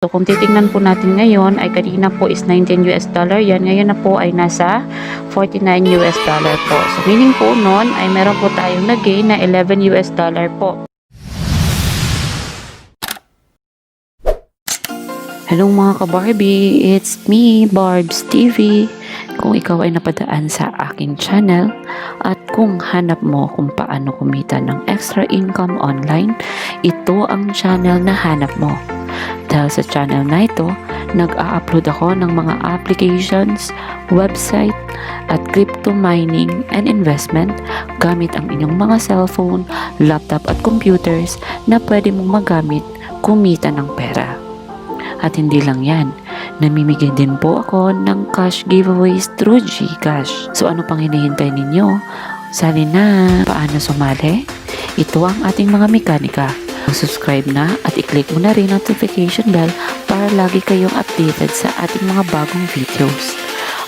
So kung titingnan po natin ngayon ay kanina po is 19 US dollar yan. Ngayon na po ay nasa 49 US dollar po. So meaning po noon ay meron po tayong nag-gain na 11 US dollar po. Hello mga ka-Barbie, it's me, Barbs TV. Kung ikaw ay napadaan sa aking channel at kung hanap mo kung paano kumita ng extra income online, ito ang channel na hanap mo. Dahil sa channel na ito, nag-a-upload ako ng mga applications, website, at crypto mining and investment gamit ang inyong mga cellphone, laptop at computers na pwede mong magamit kumita ng pera. At hindi lang yan, namimigay din po ako ng cash giveaways through GCash. So ano pang hinihintay ninyo? Sali na! Paano sumali? Ito ang ating mga mekanika. Subscribe na at i-click mo na rin notification bell para lagi kayong updated sa ating mga bagong videos.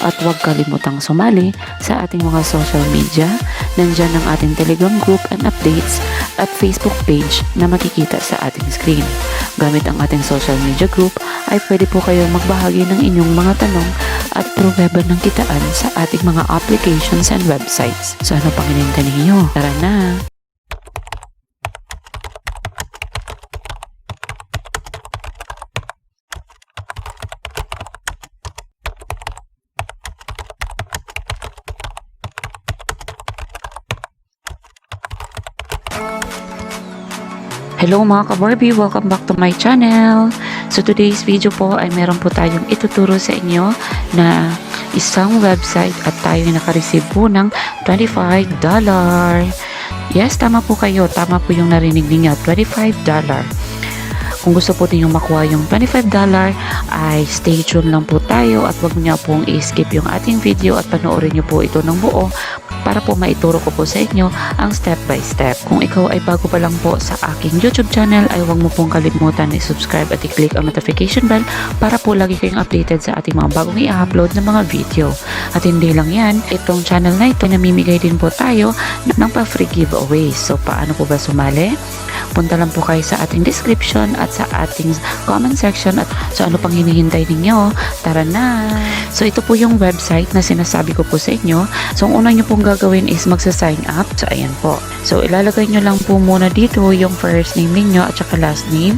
At huwag kalimutang sumali sa ating mga social media. Nandyan ang ating Telegram group and updates at Facebook page na makikita sa ating screen. Gamit ang ating social media group ay pwede po kayong magbahagi ng inyong mga tanong at pruweba ng kitaan sa ating mga applications and websites. So ano pang hinihintay ninyo? Tara na! Hello mga ka-Barbie! Welcome back to my channel! So today's video po ay meron po tayong ituturo sa inyo na isang website at tayo ay nakareceive po ng $25. Yes, tama po kayo. Tama po yung narinig ninyo. $25. Kung gusto po ninyong makuha yung $25 ay stay tuned lang po tayo at wag niyo pong i-skip yung ating video at panoorin niyo po ito ng buo para po maituro ko po sa inyo ang step by step. Kung ikaw ay bago pa lang po sa aking YouTube channel ay huwag mo pong kalimutan i-subscribe at i-click ang notification bell para po lagi kayong updated sa ating mga bagong i-upload na mga video. At hindi lang yan, itong channel na ito namimigay din po tayo ng pa-free giveaways. So paano po ba sumali? Punta lang po kayo sa ating description at sa ating comment section at so ano pang hinihintay ninyo? Tara na! So ito po yung website na sinasabi ko po sa inyo. So ang una nyo pong gagawin is magsa-sign up. So ayan po. So ilalagay nyo lang po muna dito yung first name ninyo at saka last name.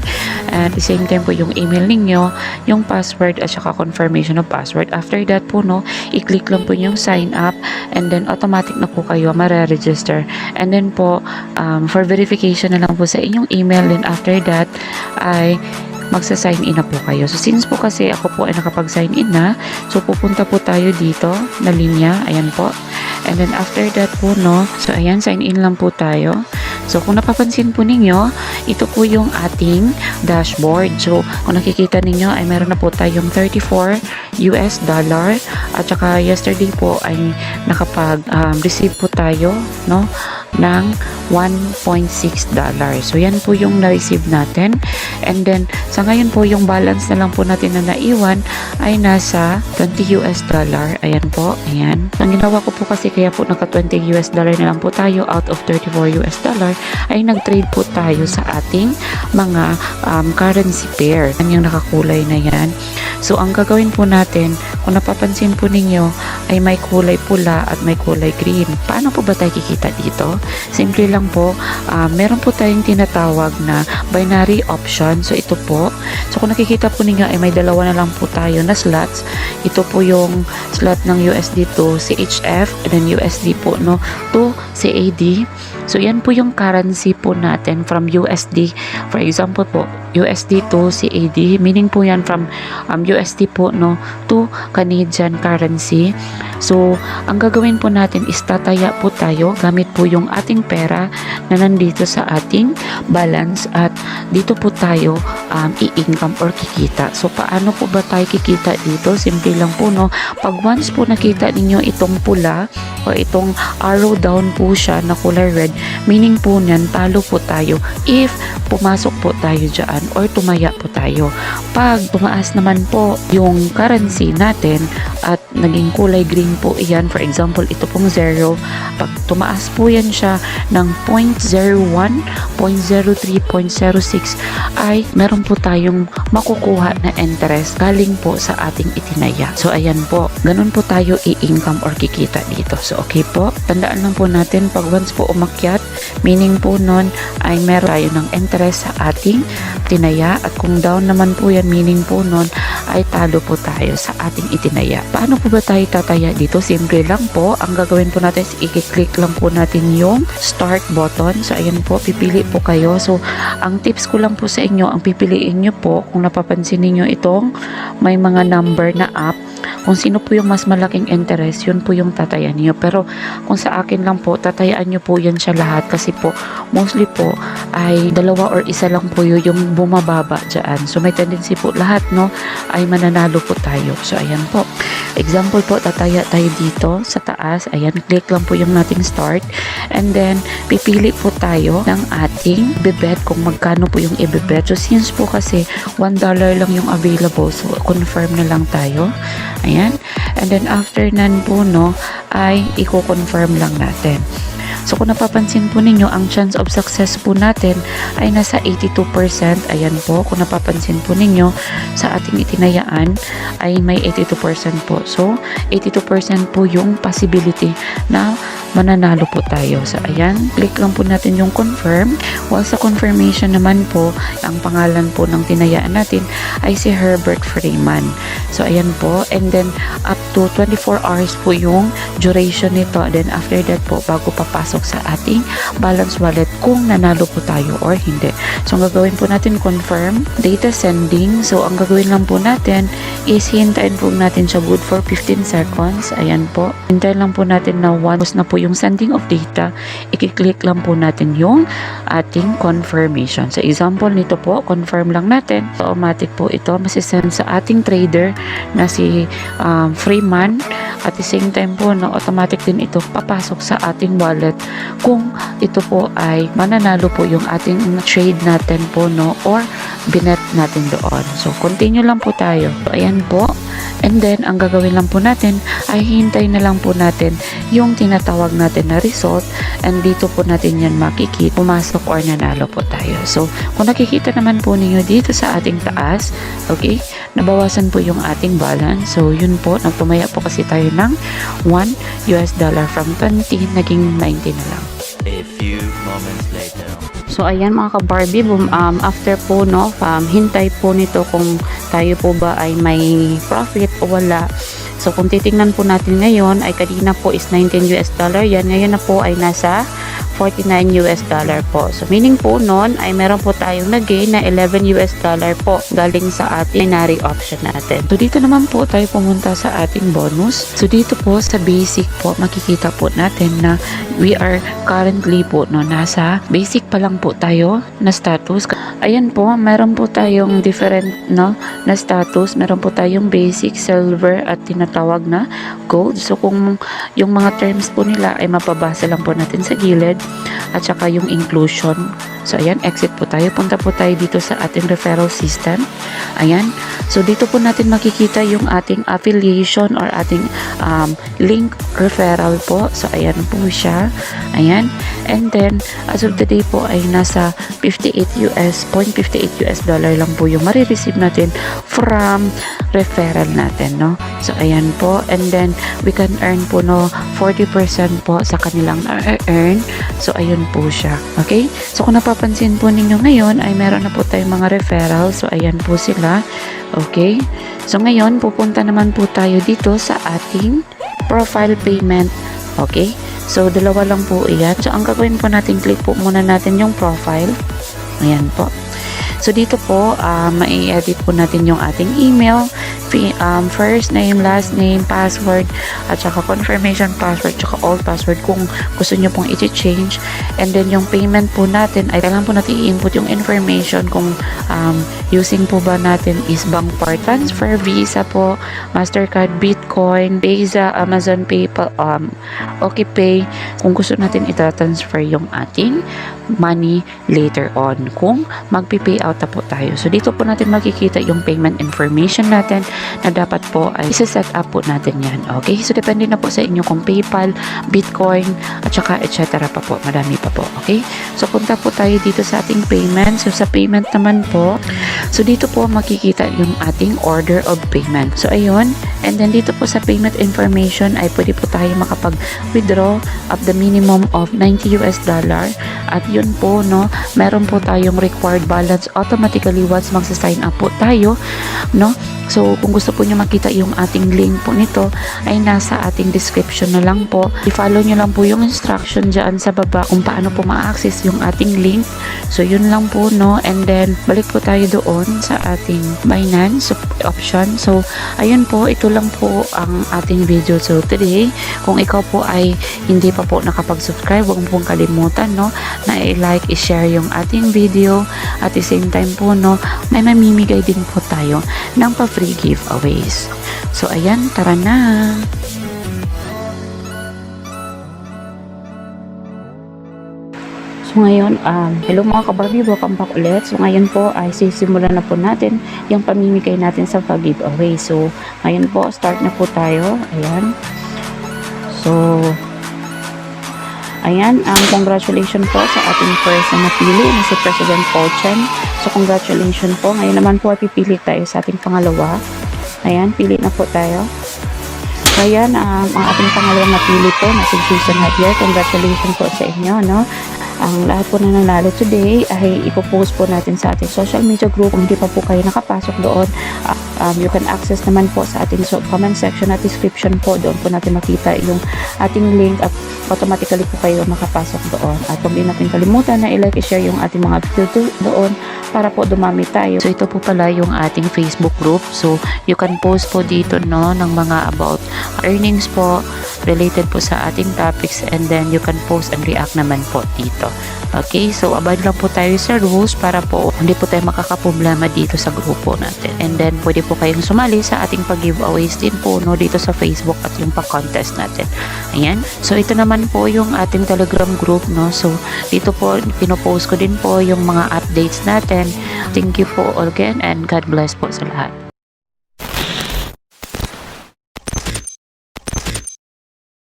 And at the same time po yung email ninyo, yung password at saka confirmation of password. After that po no, i-click lang po yung sign up and then automatic na po kayo mare-register. And then po for verification na lang po sa inyong email, then after that ay magsa-sign in na po kayo. So since po kasi ako po ay nakapag-sign in na, so pupunta po tayo dito na linya, ayan po. And then after that po no, so ayan, sign in lang po tayo. So kung napapansin po ninyo, ito po yung ating dashboard. So kung nakikita ninyo ay meron na po tayong $34 at saka yesterday po ay nakapag-receive po tayo no ng $1.6. So yan po yung na-receive natin. And then sa ngayon po yung balance na lang po natin na naiwan ay nasa $20. Ayan po, ayan. Ang ginawa ko po kasi kaya po naka $20 na lang po tayo out of $34 ay nag-trade po tayo sa ating mga currency pair. Yan yung nakakulay na yan. So ang gagawin po natin, kung napapansin po ninyo ay may kulay pula at may kulay green. Paano po ba tayo kikita dito? Simple lang po, meron po tayong tinatawag na binary option. So ito po, so kung nakikita po ninyo ay may dalawa na lang po tayo na slots. Ito po yung slot ng USD to CHF and then USD po no to CAD. So yan po yung currency po natin from USD. For example po, USD to CAD, meaning po yan from USD po no to Canadian currency. So ang gagawin po natin is tataya po tayo gamit po yung ating pera na nandito sa ating balance at dito po tayo i-income or kikita. So paano po ba tayo kikita dito? Simple lang po no, pag once po nakita ninyo itong pula o itong arrow down po siya na kulay red, Meaning po niyan, talo po tayo if pumasok po tayo dyan or tumaya po tayo. Pag tumaas naman po yung currency natin at naging kulay green po iyan, for example, ito pong 0, pag tumaas po yan siya ng 0.01, 0.03, 0.06 ay meron po tayong makukuha na interest galing po sa ating itinaya. So ayan po, ganun po tayo i-income or kikita dito. So okay po, tandaan lang po natin pag once po umakyat, meaning po nun ay meron tayo ng interest sa ating tinaya, at kung down naman po yan, meaning po nun ay talo po tayo sa ating itinaya. Paano po ba tayo tataya dito? Simple lang po, ang gagawin po natin is i-click lang po natin yung start button. So ayan po, pipili po kayo. So ang tips ko lang po sa inyo, ang pipiliin nyo po, kung napapansin niyo itong may mga number na app, kung sino po yung mas malaking interest, yun po yung tatayan niyo. Pero kung sa akin lang po, tatayaan nyo po yan siya lahat, kasi po mostly po ay dalawa or isa lang po yung bumababa dyan. So may tendency po lahat, no, ay mananalo po tayo. So ayan po, example po, tataya tayo dito sa taas. Ayan, click lang po yung nating start, and then pipili po tayo ng ating bibet, kung magkano po yung ibibet. So since po kasi $1 lang yung available, so confirm na lang tayo. Ayan, and then after nan po, no, ay i-confirm lang natin. So kung napapansin po ninyo, ang chance of success po natin ay nasa 82%. Ayan po, kung napapansin po ninyo, sa ating itinayaan ay may 82% po. So 82% po yung possibility na mananalo po tayo. So ayan, click lang po natin yung confirm. While sa confirmation naman po, ang pangalan po ng tinayaan natin ay si Herbert Freeman. So ayan po, and then up to 24 hours po yung duration nito. Then after that po, bago papasok sa ating balance wallet kung nanalo po tayo or hindi. So ang gagawin po natin, confirm, data sending. So ang gagawin lang po natin is hintayin po natin siya good for 15 seconds. Ayan po, hintayin lang po natin na once na po yung sending of data, i-click lang po natin yung ating confirmation. So example nito po, confirm lang natin. So, automatic po ito masisend sa ating trader na si Freeman. At the same time po, no, automatic din ito papasok sa ating wallet kung ito po ay mananalo po yung ating trade natin po, no, or binet natin doon. So continue lang po tayo. So, ayan po. And then, ang gagawin lang po natin ay hintay na lang po natin yung tinatawag natin na result, and dito po natin yan makikita, pumasok or nanalo po tayo. So, kung nakikita naman po ninyo dito sa ating taas, okay, nabawasan po yung ating balance. So, yun po, nagtumaya po kasi tayo ng $1 from 20, naging 90 na lang. A few moments later. So ayan mga ka-Barbie, after po, no, hintay po nito kung tayo po ba ay may profit o wala. So kung titingnan po natin ngayon, ay kanina po is $19 yan, ngayon na po ay nasa $49 po. So meaning po noon ay meron po tayong nag-gain na $11 po galing sa ating binary option natin. So dito naman po tayo pumunta sa ating bonus. So dito po sa basic po, makikita po natin na we are currently po, no, nasa basic pa lang po tayo na status. Ayan po, meron po tayong different, no, na status. Meron po tayong basic, silver at tinatawag na gold. So kung yung mga terms po nila ay mapabasa lang po natin sa gilid, at saka yung inclusion. So ayan, exit po tayo, punta po tayo dito sa ating referral system. Ayan, so dito po natin makikita yung ating affiliation or ating link referral po. So ayan po siya. Ayan, and then as of the day po ay nasa $0.58 lang po yung marireceive natin from referral natin, no. So ayan po, and then we can earn po, no, 40% po sa kanilang earn. So ayun po siya. Okay, so kung napapansin po ninyo ngayon ay meron na po tayong mga referral. So ayan po sila. Okay, so ngayon pupunta naman po tayo dito sa ating profile payment. Okay, so dalawa lang po iyan. So ang gagawin po natin, click po muna natin yung profile. Ayan po. So dito po, mai-edit po natin yung ating email, first name, last name, password, at saka confirmation password, saka old password kung gusto nyo pong i-change. And then yung payment po natin ay kailangan po natin i-input yung information kung using po ba natin is bank part transfer, Visa po, Mastercard, Bitcoin, Payza, Amazon PayPal, OkPay, kung gusto natin ita-transfer yung ating money later on kung magpi-pay out na po tayo. So dito po natin makikita yung payment information natin na dapat po ay isa-set up po natin yan. Okay? So depende na po sa inyo kung PayPal, Bitcoin, at saka etc. pa po. Madami pa po. Okay? So punta po tayo dito sa ating payment. So sa payment naman po, so dito po makikita yung ating order of payment. So ayun. And then dito po sa payment information ay pwede po tayo makapag-withdraw up the minimum of $90 at yun po, no, meron po tayong required balance automatically once magsa-sign up po tayo, no. So, kung gusto po nyo makita yung ating link po nito, ay nasa ating description na lang po. I-follow nyo lang po yung instruction dyan sa baba kung paano po ma-access yung ating link. So, yun lang po, no. And then, balik po tayo doon sa ating Binance option. So, ayun po, ito lang po ang ating video. So, today, kung ikaw po ay hindi pa po nakapag-subscribe, huwag pong kalimutan, no, na i-like, i-share yung ating video. At the same time po, no, may mamimigay din po tayo ng free giveaways. So, ayan, tara na! So, ngayon, hello mga ka-Barbie, welcome back ulit. So, ngayon po ay sisimulan na po natin yung pamimigay natin sa giveaway. So, ngayon po, start na po tayo. Ayan. So, ayan, congratulations po sa ating first na napili na si President Paul Chen. So, congratulations po. Ngayon naman po ay pipili tayo sa ating pangalawa. Ayan, pili na po tayo. Ayan, ang ating pangalawang napili po na si Jason Javier. Congratulations po sa inyo, no? Ang lahat po na nanalo today ay ipopost po natin sa ating social media group. Kung hindi pa po kayo nakapasok doon, you can access naman po sa ating comment section at description po. Doon po natin makita yung ating link at automatically po kayo makapasok doon. At huwag din natin kalimutan na i-like, i-share yung ating mga video doon para po dumami tayo. So ito po pala yung ating Facebook group. So you can post po dito, no, ng mga about earnings po related po sa ating topics, and then you can post and react naman po dito. Okay, so abide lang po tayo sa rules para po hindi po tayo makakaproblema dito sa grupo natin. And then pwede po kayong sumali sa ating pag-giveaways din po, no, dito sa Facebook at yung pag-contest natin. Ayan. So ito naman po yung ating Telegram group, no. So dito po pinopost ko din po yung mga updates natin. Thank you po again and God bless po sa lahat.